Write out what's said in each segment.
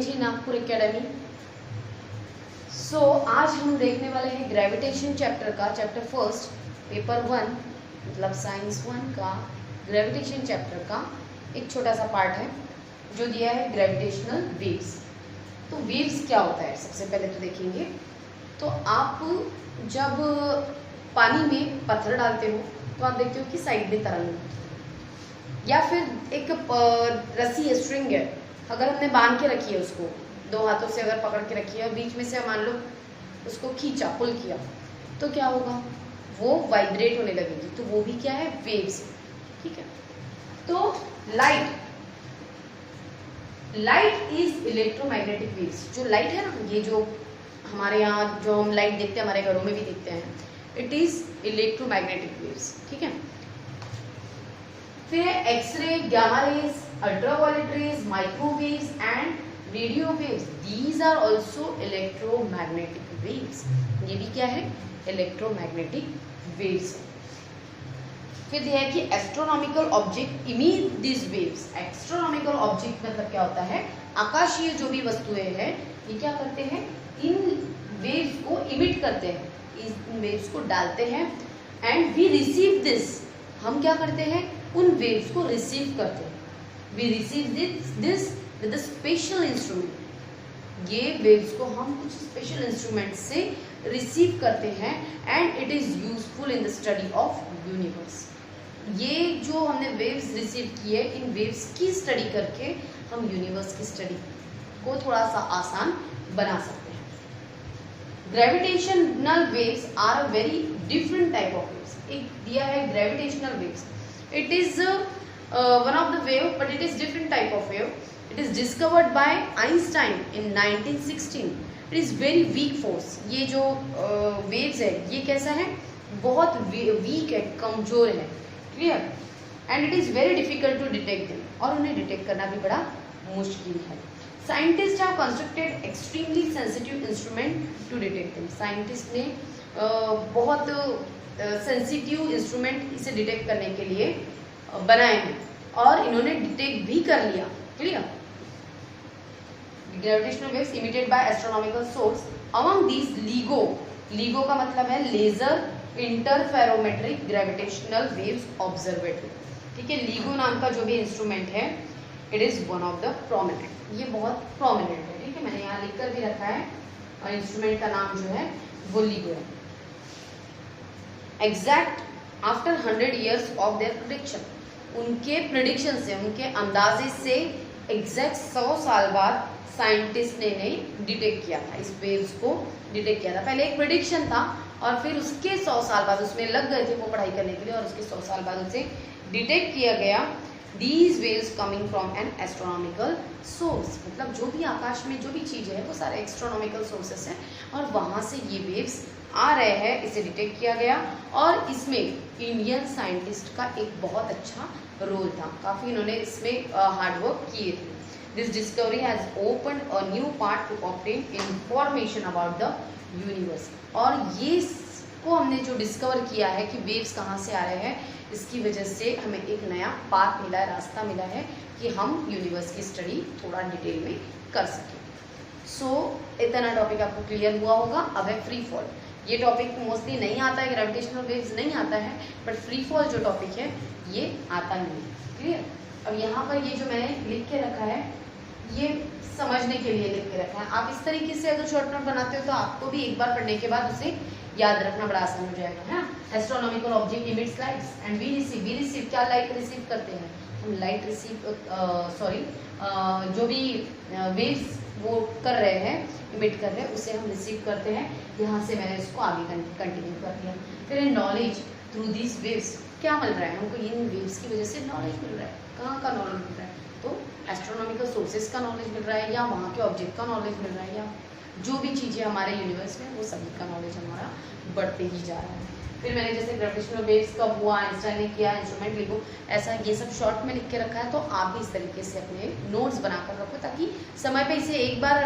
जी Nagpur academy. आज हम देखने वाले हैं ग्रेविटेशन चैप्टर का, चैप्टर फर्स्ट, पेपर 1 मतलब साइंस 1 का ग्रेविटेशन चैप्टर का एक छोटा सा पार्ट है जो दिया है ग्रेविटेशनल वेव्स। तो वेव्स क्या होता है सबसे पहले तो देखेंगे। तो आप जब पानी में पत्थर डालते हो तो आप देखते हो कि साइड में तरंग होती है, या फिर एक रस्सी है, स्ट्रिंग है, अगर हमने बांध के रखी है, उसको दो हाथों से अगर पकड़ के रखी है और बीच में से मान लो उसको खींचा, पुल किया, तो क्या होगा, वो वाइब्रेट होने लगेगी। तो वो भी क्या है, वेव्स। ठीक है। तो लाइट इज इलेक्ट्रोमैग्नेटिक वेव्स। जो लाइट है ना, ये जो हमारे यहाँ जो हम लाइट देखते हैं, हमारे घरों में भी देखते हैं, इट इज इलेक्ट्रोमैग्नेटिक वेव्स। ठीक है। फिर x ray, gamma rays, ultraviolet rays, microwaves and radio waves, these are also electromagnetic waves. ये भी क्या है, इलेक्ट्रोमैग्नेटिक वेव्स। फिर यह है कि astronomical object emit this waves. Astronomical object मतलब क्या होता है, आकाशीय जो भी वस्तुएं हैं ये क्या करते हैं, इन वेव्स को इमिट करते हैं, इन वेव्स को डालते हैं। एंड वी रिसीव दिस, हम क्या करते हैं, उन वेव्स को रिसीव करते हैं। We receive this with a special instrument. ये वेव्स को हम कुछ स्पेशल इंस्ट्रूमेंट से रिसीव करते हैं and it is useful in the study of universe. ये जो हमने वेव्स रिसीव की है, इन वेव्स की स्टडी करके हम यूनिवर्स की स्टडी को थोड़ा सा आसान बना सकते हैं। Gravitational waves are a very different type of waves. एक दिया है gravitational waves, it is one of the wave, but it is different type of wave. It is discovered by Einstein in 1916. It is very weak force. ये जो waves है ये कैसा है, बहुत weak है, कमजोर है। Clear? And it is very difficult to detect them. और उन्हें डिटेक्ट करना भी बड़ा मुश्किल है। Scientists have constructed extremely sensitive instrument to detect them. Scientists ने बहुत सेंसिटिव इंस्ट्रूमेंट इसे डिटेक्ट करने के लिए बनाए हैं और इन्होंने डिटेक्ट भी कर लिया। Clear? Gravitational waves emitted by astronomical source, among these LIGO का मतलब है laser interferometric gravitational waves observatory. ठीक है। LIGO नाम का जो भी इंस्ट्रूमेंट है, it is one of the prominent, ये बहुत प्रोमिनेंट है। ठीक है, मैंने यहाँ लिख कर भी रखा है और इंस्ट्रूमेंट का नाम जो है वो LIGO है। Exact after 100 years of their prediction, उनके प्रेडिक्शन से, उनके अंदाजे से एग्जैक्ट 100 साल बाद साइंटिस्ट ने डिटेक्ट किया था, इस वेव्स को डिटेक्ट किया था। पहले एक प्रेडिक्शन था और फिर उसके 100 साल बाद उसमें लग गए थे वो पढ़ाई करने के लिए, और उसके 100 साल बाद उसे डिटेक्ट किया गया। These waves coming from N astronomical source, मतलब जो भी आकाश में जो भी चीज़ें हैं वो सारे एस्ट्रोनॉमिकल सोर्सेस हैं और वहाँ से ये वेव्स आ रहे हैं, इसे डिटेक्ट किया गया। और इसमें इंडियन साइंटिस्ट का एक बहुत अच्छा रोल था, काफ़ी इन्होंने इसमें हार्डवर्क किए थे। This discovery has open a new part two obtain information about the universe. और ये को हमने जो डिस्कवर किया है कि वेव्स कहाँ से आ रहे हैं, इसकी वजह से हमें एक नया पाथ मिला है, रास्ता मिला है कि हम यूनिवर्स की स्टडी थोड़ा डिटेल में कर सकें। इतना टॉपिक आपको क्लियर हुआ होगा। अब है फ्री फॉल। ये टॉपिक मोस्टली नहीं आता है, ग्रेविटेशनल वेव्स नहीं आता है, बट फ्री फॉल जो टॉपिक है ये आता नहीं है। क्लियर? अब यहाँ पर ये जो मैंने लिख के रखा है ये समझने के लिए लिख के रखा है। आप इस तरीके से अगर शॉर्ट नोट बनाते हो तो आपको भी एक बार पढ़ने के बाद उसे याद रखना बड़ा आसान हो जाएगा, है ना। Astronomical object emits lights and we receive क्या लाइट रिसीव करते हैं हम, लाइट रिसीव जो भी वेव्स वो कर रहे हैं, इमिट कर रहे हैं, उसे हम रिसीव करते हैं। यहाँ से मैंने इसको आगे कंटिन्यू कर दिया। फिर नॉलेज थ्रू दिस वेव्स, क्या मिल रहा है हमको, इन वेव्स की वजह से नॉलेज मिल रहा है। कहाँ का नॉलेज मिल रहा है, तो एस्ट्रोनॉमिकल सोर्सेज का नॉलेज मिल रहा है, या वहाँ के ऑब्जेक्ट का नॉलेज मिल रहा है, या जो भी चीज़ें हमारे यूनिवर्स में वो सभी का नॉलेज हमारा बढ़ते ही जा रहा है। फिर मैंने जैसे ग्रेविटेशनल वेव्स कब हुआ, आइंस्टाइन ने किया, इंस्ट्रूमेंट LIGO, ऐसा ये सब शॉर्ट में लिख के रखा है। तो आप भी इस तरीके से अपने नोट्स बनाकर रखो ताकि समय पे इसे एक बार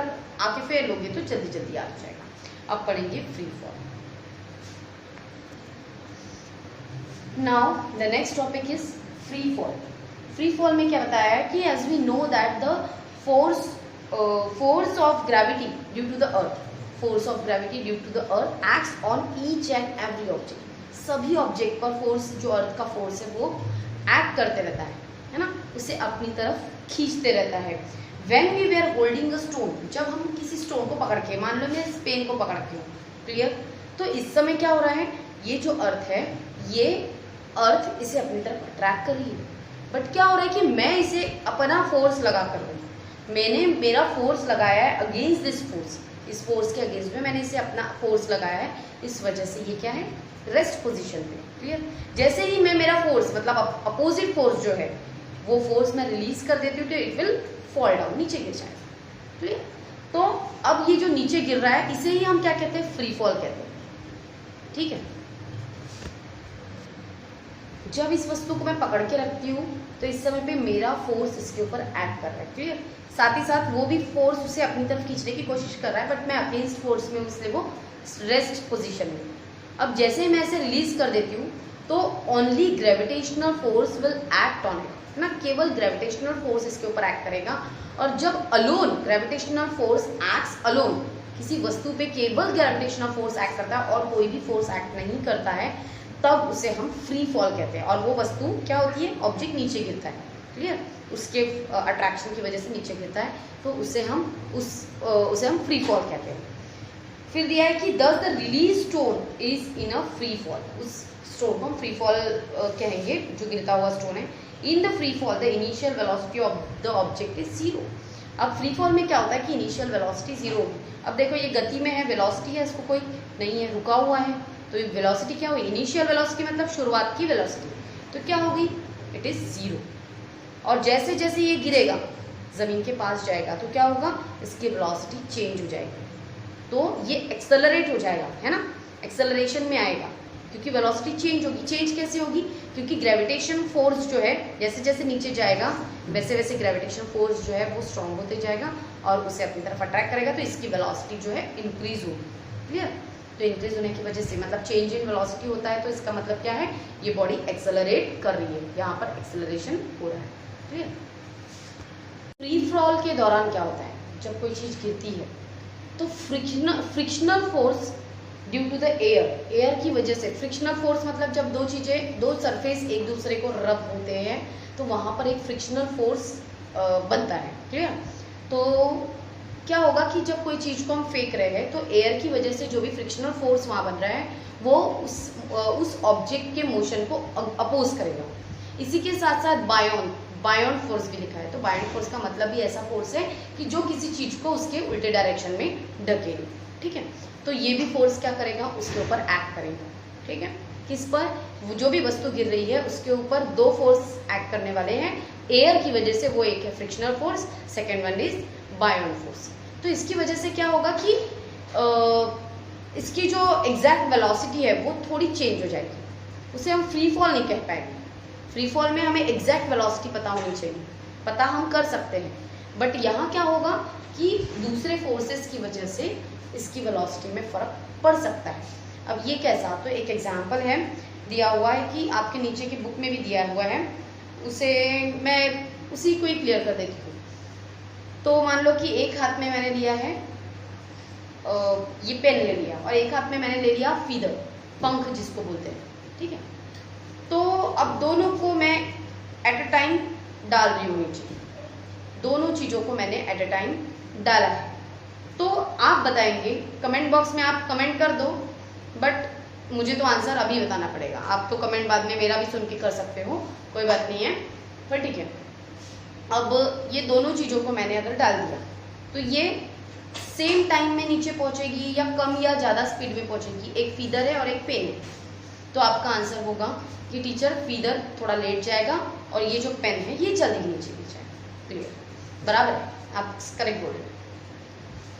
आके फेर लोगे तो जल्दी जल्दी याद हो जाएगा। अब पढ़ेंगे free fall. Now the next topic is free fall. Free fall में क्या बताया है कि as we know that the force force of gravity due to the earth, force of gravity due to the earth acts on each and every object. सभी object पर force, जो अर्थ का force है वो एक्ट करते रहता है ना, उसे अपनी तरफ खींचते रहता है. When we were holding a stone, जब हम किसी स्टोन को पकड़ के, मान लो मैं इस पेन को पकड़ के हूँ, क्लियर, तो इस समय क्या हो रहा है, ये जो अर्थ है, ये अर्थ इसे अपनी तरफ अट्रैक्ट कर रही है. बट क्या हो रहा है कि मैं इसे अपना फोर्स लगा कर रही हूँ, मैंने मेरा फोर्स लगाया है अगेंस्ट दिस फोर्स, इस फोर्स के अगेंस्ट में मैंने इसे अपना फोर्स लगाया है, इस वजह से ये क्या है, रेस्ट पोजीशन पे. क्लियर. जैसे ही मैं मेरा फोर्स मतलब अपोजिट फोर्स जो है वो फोर्स मैं रिलीज कर देती हूँ तो इट विल फॉल डाउन, नीचे गिर जाएगा. क्लियर. तो अब ये जो नीचे गिर रहा है इसे ही हम क्या कहते हैं, फ्री फॉल कहते हैं. ठीक है. जब इस वस्तु को मैं पकड़ के रखती हूँ तो इस समय पे मेरा फोर्स इसके ऊपर एक्ट कर रहा है. क्लियर. साथ ही साथ वो भी फोर्स उसे अपनी तरफ खींचने की कोशिश कर रहा है, बट मैं अगेंस्ट फोर्स में, इसलिए वो रेस्ट पोजीशन में. अब जैसे ही मैं इसे रिलीज कर देती हूँ तो only gravitational force will act on it, ना, केवल ग्रेविटेशनल फोर्स इसके ऊपर एक्ट करेगा. और जब alone gravitational force acts alone, किसी वस्तु पे केवल ग्रेविटेशनल फोर्स एक्ट करता है और कोई भी फोर्स एक्ट नहीं करता है, तब उसे हम फ्री फॉल कहते हैं. और वो वस्तु क्या होती है, ऑब्जेक्ट नीचे गिरता है. क्लियर. उसके अट्रैक्शन की वजह से नीचे गिरता है, तो उसे हम फ्री फॉल कहते हैं. फिर दिया है कि दस the release stone is in a free fall, उस स्टोन को हम फ्री फॉल कहेंगे, जो गिरता हुआ स्टोन है. In the free fall the initial velocity of the object is zero. अब फ्री फॉल में क्या होता है कि इनिशियल वेलोसिटी जीरो होगी. अब देखो ये गति में है, वेलोसिटी है, इसको कोई नहीं है, रुका हुआ है, तो ये वेलोसिटी क्या हुई, इनिशियल वेलोसिटी मतलब शुरुआत की वेलोसिटी, तो क्या होगी, इट इज जीरो. और जैसे जैसे ये गिरेगा, जमीन के पास जाएगा, तो क्या होगा, इसकी वेलोसिटी चेंज हो जाएगी, तो ये एक्सेलरेट हो जाएगा, है ना, एक्सेलरेशन में आएगा, क्योंकि वेलोसिटी चेंज होगी. चेंज कैसे होगी, क्योंकि ग्रेविटेशन फोर्स जो है जैसे जैसे नीचे जाएगा वैसे वैसे ग्रेविटेशन फोर्स जो है वो स्ट्रॉन्ग होते जाएगा और उसे अपनी तरफ अट्रैक्ट करेगा, तो इसकी वेलोसिटी जो है इंक्रीज होगी. क्लियर. तो इंक्रीज होने की वजह से मतलब चेंज इन वेलोसिटी होता है, तो इसका मतलब क्या है, ये बॉडी एक्सेलरेट कर रही है, यहाँ पर एक्सेलरेशन हो रहा है. क्लियर. फ्री फॉल के दौरान क्या होता है, जब कोई चीज गिरती है तो frictional force due to the air की वजह से, फ्रिक्शनल फोर्स मतलब जब दो सरफेस एक दूसरे को रब होते हैं तो वहां पर एक फ्रिक्शनल फोर्स बनता है. क्लियर. तो क्या होगा कि जब कोई चीज को हम फेंक रहे हैं तो एयर की वजह से जो भी फ्रिक्शनल फोर्स वहां बन रहा है वो उस ऑब्जेक्ट के मोशन को अपोज करेगा. इसी के साथ साथ बायोन फोर्स भी लिखा है. तो बायोन फोर्स का मतलब भी ऐसा फोर्स है कि जो किसी चीज को उसके उल्टे डायरेक्शन में ढकेले. ठीक है. तो ये भी फोर्स क्या करेगा, उसके ऊपर एक्ट करेगा. ठीक है. किस पर, जो भी वस्तु गिर रही है उसके ऊपर दो फोर्स एक्ट करने वाले हैं. एयर की वजह से वो एक है frictional force, second one is buoyant force. तो इसकी वजह से क्या होगा कि इसकी जो एग्जैक्ट वेलोसिटी है वो थोड़ी चेंज हो जाएगी, उसे हम फ्री फॉल नहीं कह पाएंगे. फ्री फॉल में हमें एग्जैक्ट वेलोसिटी पता होनी चाहिए, पता हम कर सकते हैं, बट यहाँ क्या होगा कि दूसरे फोर्सेस की वजह से इसकी वेलोसिटी में फर्क पड़ सकता है. अब ये कैसा, तो एक एग्जांपल है दिया हुआ है कि आपके नीचे की बुक में भी दिया हुआ है, उसे मैं उसी को ही क्लियर कर देती हूँ. तो मान लो कि एक हाथ में मैंने लिया है ये पेन ले लिया और एक हाथ में मैंने ले लिया फीदर, पंख जिसको बोलते हैं. ठीक है. तो अब दोनों को मैं एट अ टाइम डाल रही हूँ नीचे, दोनों चीजों को मैंने एट अ टाइम डाला है. तो आप बताएंगे, कमेंट बॉक्स में आप कमेंट कर दो, बट मुझे तो आंसर अभी बताना पड़ेगा. आप तो कमेंट बाद में मेरा भी सुन के कर सकते हो, कोई बात नहीं है, पर ठीक है. अब ये दोनों चीजों को मैंने अगर डाल दिया तो ये सेम टाइम में नीचे पहुंचेगी या कम या ज्यादा स्पीड में पहुंचेगी. एक फीदर है और एक पेन है, तो आपका आंसर होगा कि टीचर फीदर थोड़ा लेट जाएगा और ये जो पेन है ये जल्दी नीचे गिर जाएगा. क्लियर. बराबर है, आप करेक्ट बोल रहे हैं.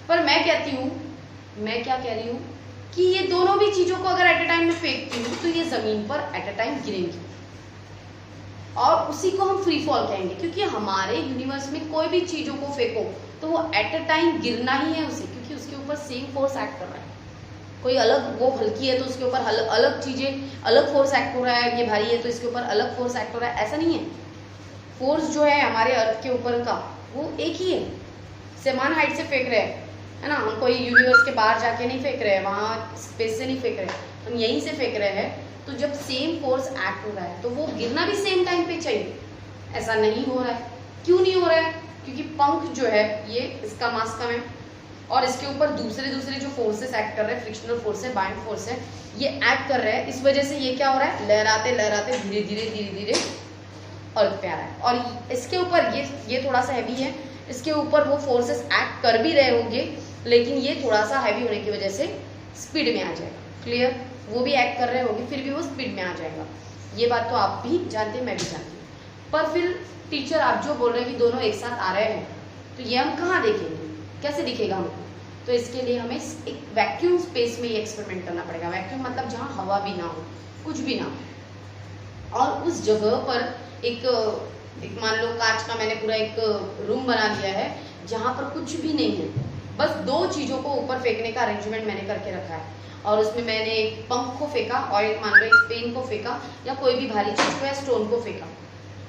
पर मैं कहती हूँ, मैं क्या कह रही हूँ कि ये दोनों भी चीजों को अगर एट अ टाइम में फेंकती हूँ तो ये जमीन पर एट अ टाइम गिरेंगी और उसी को हम फ्री फॉल कहेंगे, क्योंकि हमारे यूनिवर्स में कोई भी चीजों को फेंको तो वो एट अ टाइम गिरना ही है उसे, क्योंकि उसके ऊपर सेम फोर्स एक्ट कर रहा है. कोई अलग, वो हल्की है तो उसके ऊपर अलग चीजें, अलग फोर्स एक्ट हो रहा है. ये भारी है तो इसके ऊपर अलग फोर्स एक्ट हो रहा है, ऐसा नहीं है. फोर्स जो है हमारे अर्थ के ऊपर का वो एक ही है, समान हाइट से फेंक रहे हैं, है ना, हम कोई यूनिवर्स के बाहर जाके नहीं फेंक रहे हैं, वहाँ स्पेस से नहीं फेंक रहे हैं, हम यहीं से फेंक रहे हैं, तो जब सेम फोर्स एक्ट हो रहा है तो वो गिरना भी सेम टाइम पे चाहिए। ऐसा नहीं हो रहा है। क्यों नहीं हो रहा है? क्योंकि पंख जो है ये इसका मास कम है और इसके ऊपर दूसरे जो फोर्सेस एक्ट कर रहे हैं, फ्रिक्शनल फोर्स है, बाइंड फोर्स है, ये एक्ट कर रहे हैं। इस वजह से ये क्या हो रहा है, लहराते लहराते धीरे धीरे अर्थ पे आ रहा है। और इसके ऊपर ये थोड़ा सा हैवी है, इसके ऊपर वो फोर्सेस एक्ट कर भी रहे होंगे, लेकिन ये थोड़ा सा हैवी होने की वजह से स्पीड में आ जाएगा। क्लियर? वो भी एक्ट कर रहे होंगे, फिर भी वो स्पीड में आ जाएगा। ये बात तो आप भी जानते हैं, मैं भी जानती हूँ। पर फिर टीचर आप जो बोल रहे हैं कि दोनों एक साथ आ रहे हैं, तो ये हम कहाँ देखेंगे, कैसे दिखेगा हमको? तो इसके लिए हमें एक वैक्यूम स्पेस में ये एक्सपेरिमेंट करना पड़ेगा। वैक्यूम मतलब जहाँ हवा भी ना हो, कुछ भी ना हो, और उस जगह पर एक मान लो कांच का मैंने पूरा एक रूम बना दिया है जहाँ पर कुछ भी नहीं है, बस दो चीज़ों को ऊपर फेंकने का अरेंजमेंट मैंने करके रखा है, और उसमें मैंने एक पंख को फेंका और एक मान लो एक पेन को फेंका या कोई भी भारी चीज़ को या स्टोन को फेंका।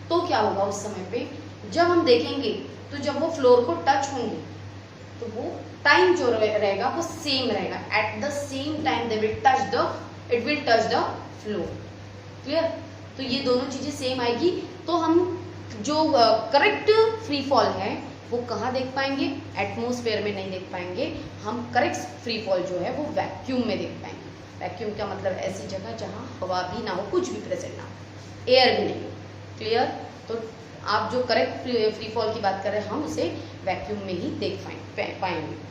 तो क्या होगा उस समय पे, जब हम देखेंगे तो जब वो फ्लोर को टच होंगे तो वो टाइम जो रहेगा वो सेम रहेगा। At the same time they will touch the, it will touch the floor. Clear? तो ये दोनों चीजें सेम आएगी, तो हम जो करेक्ट फ्री फॉल है वो कहाँ देख पाएंगे? एटमॉस्फेयर में नहीं देख पाएंगे, हम करेक्ट फ्री फॉल जो है वो वैक्यूम में देख पाएंगे। वैक्यूम का मतलब ऐसी जगह जहाँ हवा भी ना हो, कुछ भी प्रेजेंट ना हो, एयर भी नहीं हो। क्लियर? तो आप जो करेक्ट फ्री फॉल की बात कर रहे हैं, हम उसे वैक्यूम में ही देख पाएंगे।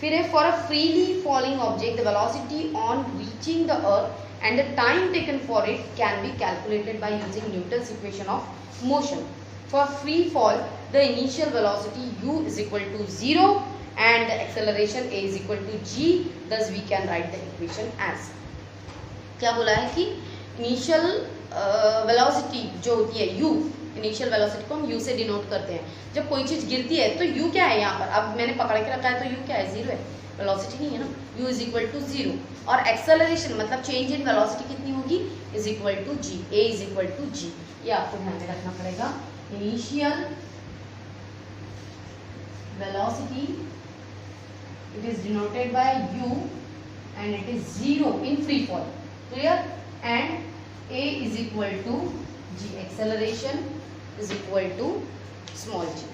फिर है, for a freely falling object the velocity on reaching the earth and the time taken for it can be calculated by using Newton's equation of motion. For free fall, the initial velocity u is equal to 0 and the acceleration a is equal to g. Thus we can write the equation as, क्या बोला है कि initial velocity जो होती है u, initial velocity को हम u से डिनोट करते हैं। जब कोई चीज़ गिरती है तो u क्या है यहाँ पर, अब मैंने पकड़ के रखा है तो u क्या है, 0 है, वेलोसिटी नहीं है ना, u इज इक्वल टू 0। और एक्सेलरेशन मतलब चेंज इन वेलोसिटी कितनी होगी, is equal to g, a is equal to g। ये आपको ध्यान में रखना पड़ेगा। Initial velocity, it is denoted by u and it is 0 in free fall. Clear? And a is equal to g, acceleration is equal to small g.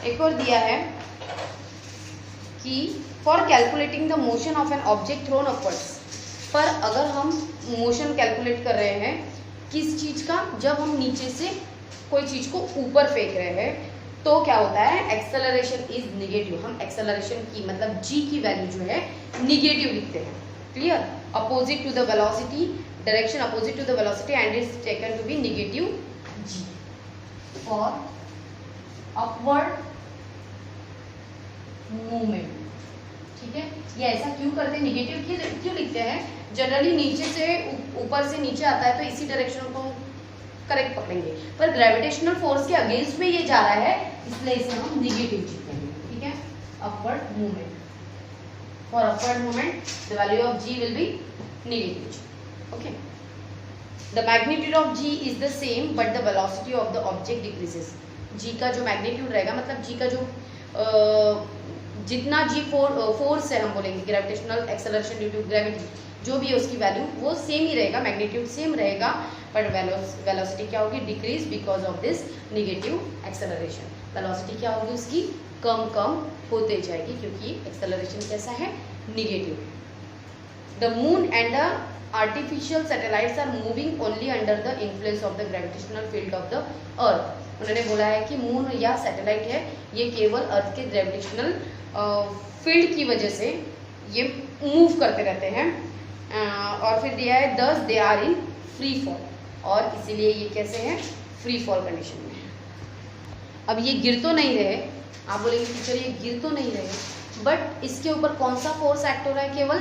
एक और दिया है कि for calculating the motion of an object thrown upwards, पर अगर हम motion calculate कर रहे हैं किस चीज का, जब हम नीचे से कोई चीज को ऊपर फेंक रहे हैं, तो क्या होता है, एक्सेलरेशन इज निगेटिव। हम एक्सेलरेशन की मतलब g की वैल्यू जो है निगेटिव लिखते हैं। Clear? Opposite to the velocity, direction opposite to the velocity and is taken to be negative g for upward movement. ठीक है? ये ऐसा क्यों करते हैं, निगेटिव क्यों लिखते हैं? जनरली नीचे से ऊपर से नीचे आता है तो इसी डायरेक्शन को करेक्ट पकड़ेंगे, पर ग्रेविटेशनल फोर्स के अगेंस्ट में ये जा रहा है, इसलिए इसे हम निगेटिव लिखेंगे। ठीक है? Upward movement, for upward movement the value of g will be negative g। Okay? The magnitude of g is the same but the velocity of the object decreases. g का जो मैग्नीट्यूड रहेगा, मतलब g का जो जितना g force है, हम बोलेंगे gravitational acceleration due to gravity, जो भी है उसकी वैल्यू वो सेम ही रहेगा, मैग्नीट्यूड सेम रहेगा, बट वेलोसिटी क्या होगी, decrease because of this negative acceleration. Velocity क्या होगी उसकी, कम होते जाएगी, क्योंकि एक्सेलरेशन कैसा है, negative. The moon and the artificial satellites are moving only under the influence of the gravitational field of the earth. उन्होंने बोला है कि मून या सैटेलाइट है, ये केवल अर्थ के ग्रेविटेशनल फील्ड की वजह से ये मूव करते रहते हैं। और फिर दिया है thus they are in free fall, और इसीलिए ये कैसे हैं, फ्री फॉल कंडीशन में है। अब ये गिर तो नहीं रहे, आप बोलेंगे टीचर ये गिर तो नहीं रहे, बट इसके ऊपर कौन सा फोर्स एक्ट हो रहा है, केवल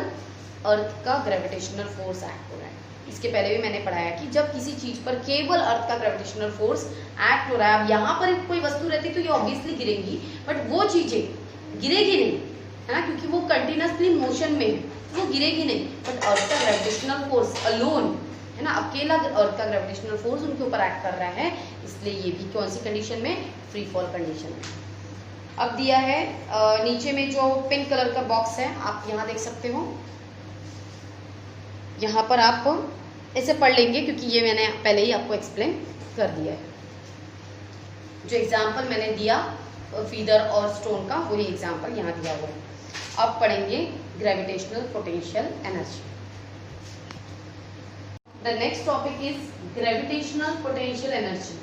अर्थ का ग्रेविटेशनल फोर्स एक्ट हो रहा है। इसके पहले भी मैंने पढ़ाया कि जब किसी चीज पर केवल अर्थ का ग्रेविटेशनल फोर्स एक्ट हो रहा है, अब यहाँ पर कोई वस्तु रहती तो ये ऑब्वियसली गिरेंगी, बट वो चीजें गिरेगी नहीं, है ना, क्योंकि वो कंटिन्यूसली मोशन में है, वो गिरेगी नहीं। बट अर्थ का ग्रेविटेशनल फोर्स अलोन, है ना, अकेला अर्थ का ग्रेविटेशनल फोर्स उनके ऊपर एक्ट कर रहा है, इसलिए ये भी कौन सी कंडीशन में, फ्री फॉल कंडीशन में। अब दिया है नीचे में जो पिंक कलर का बॉक्स है, आप यहाँ देख सकते हो। यहाँ पर आप इसे पढ़ लेंगे क्योंकि ये मैंने पहले ही आपको एक्सप्लेन कर दिया है। जो एग्जाम्पल मैंने दिया फीदर और स्टोन का, वही एग्जाम्पल यहाँ दिया हुआ है। अब पढ़ेंगे gravitational potential energy. The next topic is gravitational potential energy.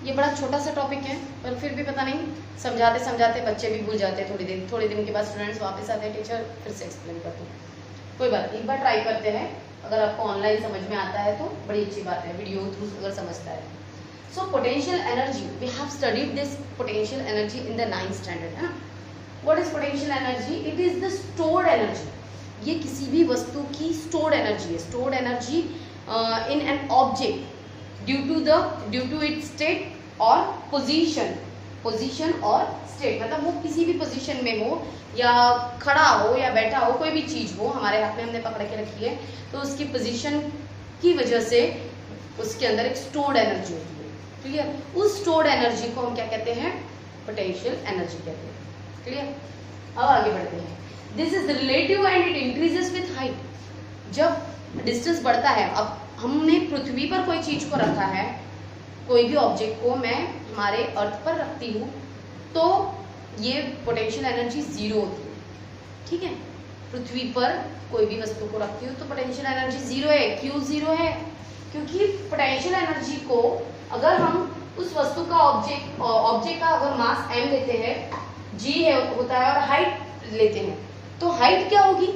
ये बड़ा छोटा सा टॉपिक है, पर फिर भी पता नहीं समझाते समझाते बच्चे भी भूल जाते हैं। थोड़े दिन के बाद स्टूडेंट्स वापस आते हैं, टीचर फिर से एक्सप्लेन करते हैं। कोई बात नहीं, एक बार ट्राई करते हैं। अगर आपको ऑनलाइन समझ में आता है तो बड़ी अच्छी बात है, वीडियो थ्रू अगर समझता है। So potential energy, we have studied this potential energy in the 9th standard, है ना। What is potential energy? It is the stored energy. ये किसी भी वस्तु की स्टोर्ड एनर्जी है। Stored energy in an object due to its state और position और स्टेट, मतलब वो किसी भी पोजीशन में हो या खड़ा हो या बैठा हो, कोई भी चीज हो हमारे हाथ में हमने पकड़ के रखी है, तो उसकी पोजीशन की वजह से उसके अंदर एक स्टोर्ड एनर्जी होती है। क्लियर? उस स्टोर्ड एनर्जी को हम क्या कहते हैं? पोटेंशियल एनर्जी कहते हैं। क्लियर? अब आगे बढ़ते हैं। This is relative and it increases with height. जब डिस्टेंस बढ़ता है, अब हमने पृथ्वी पर कोई चीज को रखा है, कोई भी ऑब्जेक्ट को मैं हमारे अर्थ पर रखती हूँ, तो ये पोटेंशियल एनर्जी जीरो होती है। ठीक है? पृथ्वी पर कोई भी वस्तु को रखती हूँ तो पोटेंशियल एनर्जी जीरो है। क्यों जीरो है? क्योंकि पोटेंशियल एनर्जी को अगर हम उस वस्तु का ऑब्जेक्ट का अगर मास m लेते हैं, g होता है, और हाइट लेते हैं, तो हाइट क्या होगी?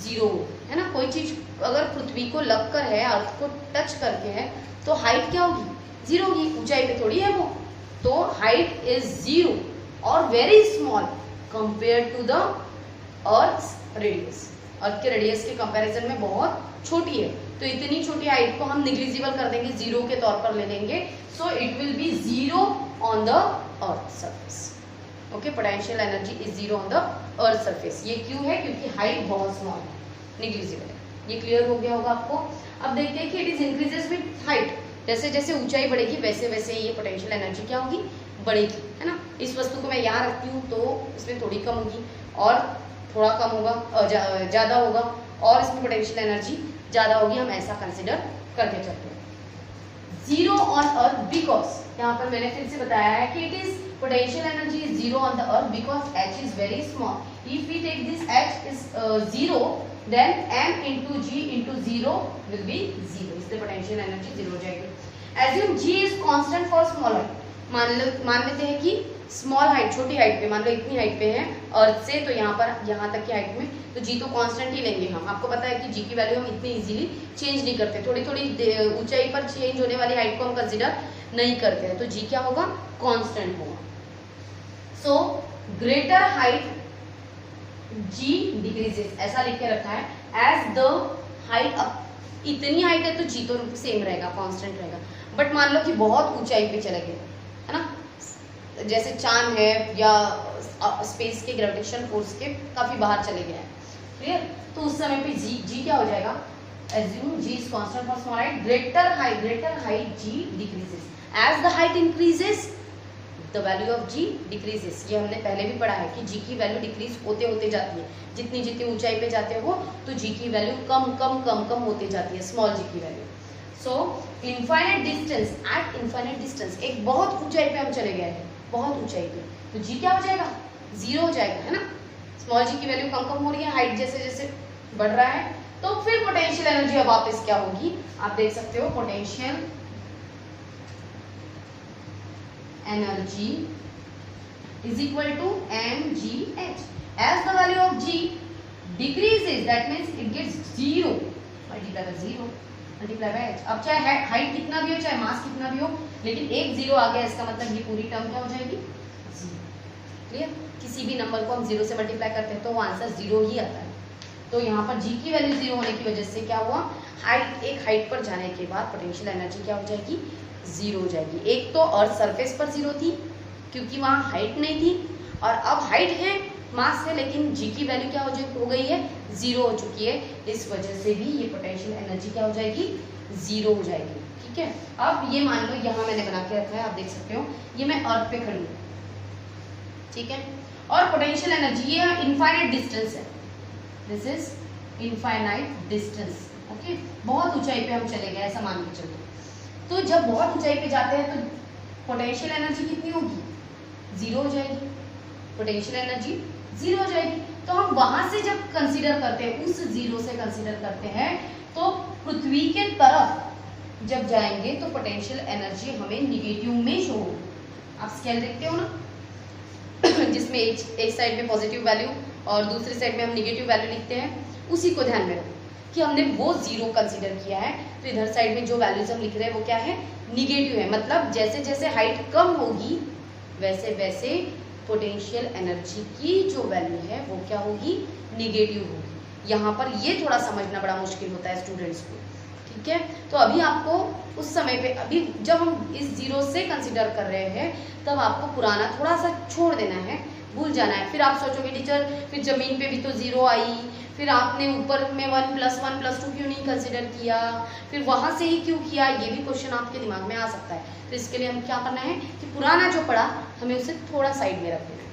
जीरो, है ना। कोई चीज अगर पृथ्वी को लगकर है, अर्थ को टच करके है, तो हाइट क्या होगी? जीरो होगी। ऊंचाई पे थोड़ी है वो, तो हाइट इज जीरो और very small compare to the earth radius. Earth के रेडियस के कंपैरिजन में बहुत छोटी है, तो इतनी छोटी हाइट को हम निग्लिजिबल कर देंगे, जीरो के तौर पर ले लेंगे। So it will be zero on the earth surface. Okay, potential energy is zero on the earth surface. ये क्यों है? क्योंकि हाइट बहुत स्मॉल है, निग्लिजिबल है। ये क्लियर हो गया होगा आपको। अब देखते हैं कि it is increases with height. जैसे जैसे ऊंचाई बढ़ेगी वैसे वैसे ये पोटेंशियल एनर्जी क्या होगी? बढ़ेगी, है ना। इस वस्तु को मैं यहाँ रखती हूँ तो इसमें थोड़ी कम होगी, और थोड़ा कम होगा, ज्यादा होगा, और इसमें पोटेंशियल एनर्जी ज्यादा होगी। हम ऐसा कंसिडर करके चलते हैं। जीरो ऑन अर्थ बिकॉज, यहाँ पर मैंने फिर से बताया है कि it is potential energy is zero on the earth because h is very small. If we take this h is zero, then m into g into 0 will be 0, इसलिए potential energy zero हो जाएगी। Assume g is constant for small height। मान लेते हैं कि small height, छोटी height पे, मान लो इतनी हाइट पे है अर्थ से, तो यहाँ तक की हाइट में, तो g तो कांस्टेंट ही लेंगे हम। आपको पता है कि g की वैल्यू हम इतनी इजीली चेंज नहीं करते, थोड़ी थोड़ी ऊंचाई पर चेंज होने वाली हाइट को हम कंसिडर नहीं करते हैं, तो g क्या होगा? कांस्टेंट होगा। So greater height g decreases, ऐसा लिख के रखा है। एज द हाइट, अब इतनी हाइट है तो g तो सेम रहेगा, कांस्टेंट रहेगा। बट मान लो कि बहुत ऊंचाई पे चले गए, है ना, जैसे चांद है या स्पेस के ग्रेविटेशन फोर्स के काफी बाहर चले गए हैं। क्लियर? तो उस समय पे g क्या हो जाएगा? Assume g is constant for small height, greater height g decreases. As the height increases, the value of g decreases। ये हमने पहले भी पढ़ा है कि g की वैल्यू डिक्रीज होते होते जाती है। जितनी जितनी ऊंचाई पे जाते हो तो g की वैल्यू कम होते जाती है, स्मॉल g की वैल्यू। सो infinite distance, eight infinite distance, एक बहुत ऊंचाई पे हम चले गए हैं, बहुत ऊंचाई पे, तो g क्या हो जाएगा? जीरो हो जाएगा, है ना। स्मॉल g की वैल्यू कम हो रही है, हाइट जैसे जैसे बढ़ रहा है, तो फिर पोटेंशियल एनर्जी अब वापस क्या होगी? आप देख सकते हो, potential energy is equal to mgh. As the value of g decreases, that means it gets zero, multiply by zero, multiply by h। अब चाहे हाइट कितना भी हो, चाहे मास कितना भी हो, लेकिन एक जीरो आ गया, इसका मतलब ये पूरी टर्म क्या हो जाएगी? जीरो। क्लियर? किसी भी नंबर को हम जीरो से मल्टीप्लाई करते हैं तो वो आंसर जीरो ही आता है। तो यहाँ पर g की वैल्यू जीरो होने की वजह से क्या हुआ? एक हाइट पर जाने के बाद पोटेंशियल एनर्जी क्या हो जाएगी? जीरो हो जाएगी। एक तो अर्थ सरफेस पर जीरो थी क्योंकि वहां हाइट नहीं थी, और अब हाइट है, मास है, लेकिन g की वैल्यू क्या हो गई है? जीरो हो चुकी है। इस वजह से भी ये पोटेंशियल एनर्जी क्या हो जाएगी? जीरो हो जाएगी। ठीक है? अब ये मान लो यहाँ मैंने बना के रखा है, आप देख सकते हो, ये मैं अर्थ पे खड़ी हूँ, ठीक है। और पोटेंशियल एनर्जी ये इनफाइनाइट डिस्टेंस है, this is infinite distance, okay. बहुत ऊंचाई पे हम चले गए ऐसा मान के चलो, तो जब बहुत ऊंचाई पे जाते हैं तो पोटेंशियल एनर्जी कितनी होगी, जीरो हो जाएगी, पोटेंशियल एनर्जी जीरो हो जाएगी। तो हम वहां से जब कंसीडर करते हैं, उस जीरो से कंसीडर करते हैं, तो पृथ्वी के तरफ जब जाएंगे तो पोटेंशियल एनर्जी हमें निगेटिव में शो होगी। आप स्केल देखते हो ना जिसमें एक साइड में पॉजिटिव वैल्यू और दूसरी साइड में हम निगेटिव वैल्यू लिखते हैं, उसी को ध्यान में रखो कि हमने वो जीरो कंसीडर किया है, तो इधर साइड में जो वैल्यूज हम लिख रहे हैं वो क्या है, निगेटिव है। मतलब जैसे जैसे हाइट कम होगी वैसे वैसे पोटेंशियल एनर्जी की जो वैल्यू है वो क्या होगी, निगेटिव होगी। यहाँ पर ये थोड़ा समझना बड़ा मुश्किल होता है स्टूडेंट्स को, ठीक है। तो अभी आपको उस समय पे, अभी जब हम इस जीरो से कंसीडर कर रहे हैं, तब आपको पुराना थोड़ा सा छोड़ देना है, भूल जाना है। फिर आप सोचोगे टीचर फिर जमीन पे भी तो जीरो आई, फिर आपने ऊपर में 1 + 1 + 2 क्यों नहीं कंसीडर किया, फिर वहां से ही क्यों किया, ये भी क्वेश्चन आपके दिमाग में आ सकता है। तो इसके लिए हम क्या करना है कि पुराना जो पढ़ा हमें उसे थोड़ा साइड में रख देना है,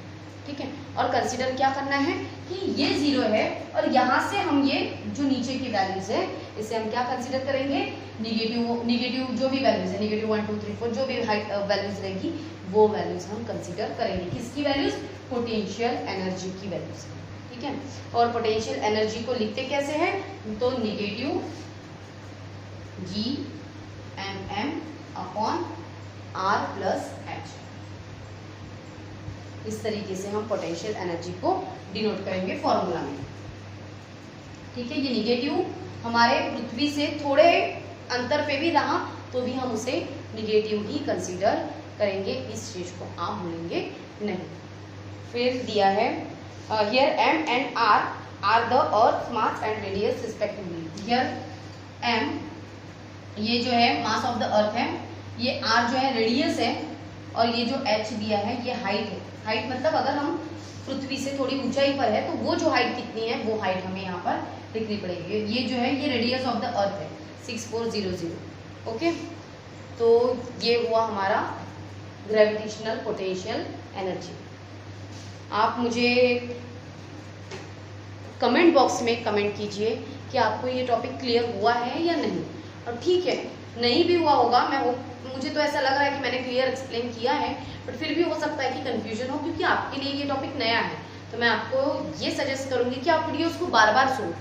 ठीक है। और कंसीडर क्या करना है कि ये जीरो है और यहाँ से हम ये जो नीचे की वैल्यूज है इसे हम क्या कंसीडर करेंगे, निगेटिव जो भी वैल्यूज है, -1 2 3 4 जो भी हाइट वैल्यूज रहेगी वो वैल्यूज हम कंसीडर करेंगे। किसकी वैल्यूज, पोटेंशियल एनर्जी की वैल्यूज, ठीक है। और पोटेंशियल एनर्जी को लिखते कैसे हैं, तो निगेटिव Gmm/R+H, इस तरीके से हम पोटेंशियल एनर्जी को डिनोट करेंगे फॉर्मूला में, ठीक है। ये निगेटिव हमारे पृथ्वी से थोड़े अंतर पे भी रहा तो भी हम उसे निगेटिव ही कंसीडर करेंगे, इस चीज को आप भूलेंगे नहीं। फिर दिया है here M and R are the Earth's mass and radius respectively. Here M ये जो है मास ऑफ द अर्थ है, ये R जो है रेडियस है, और ये जो H दिया है ये हाइट है। हाइट मतलब अगर हम पृथ्वी से थोड़ी ऊंचाई पर है तो वो जो हाइट कितनी है वो हाइट हमें यहाँ पर लिखनी पड़ेगी। ये जो है ये रेडियस ऑफ द अर्थ है 6400, ओके। तो ये हुआ हमारा ग्रेविटेशनल पोटेंशियल एनर्जी। आप मुझे कमेंट बॉक्स में कमेंट कीजिए कि आपको ये टॉपिक क्लियर हुआ है या नहीं, और ठीक है नहीं भी हुआ होगा, मुझे तो ऐसा लग रहा है कि मैंने क्लियर एक्सप्लेन किया है, बट फिर भी हो सकता है कि कंफ्यूजन हो, क्योंकि आपके लिए ये टॉपिक नया है। तो मैं आपको ये सजेस्ट करूंगी कि आप वीडियोस को बार बार सुनो।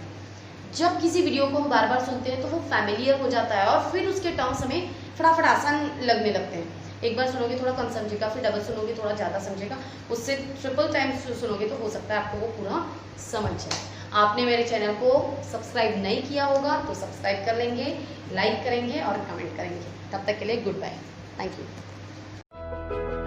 जब किसी वीडियो को हम बार बार सुनते हैं तो वो फैमिलियर हो जाता है और फिर उसके टर्म्स हमें फटाफट आसान लगने लगते हैं। एक बार सुनोगे थोड़ा कम समझेगा, फिर डबल सुनोगे थोड़ा ज़्यादा समझेगा, उससे ट्रिपल टाइम्स सुनोगे तो हो सकता है आपको वो पूरा समझ जाए। आपने मेरे चैनल को सब्सक्राइब नहीं किया होगा तो सब्सक्राइब कर लेंगे, लाइक करेंगे और कमेंट करेंगे। तब तक के लिए गुड बाय, थैंक यू।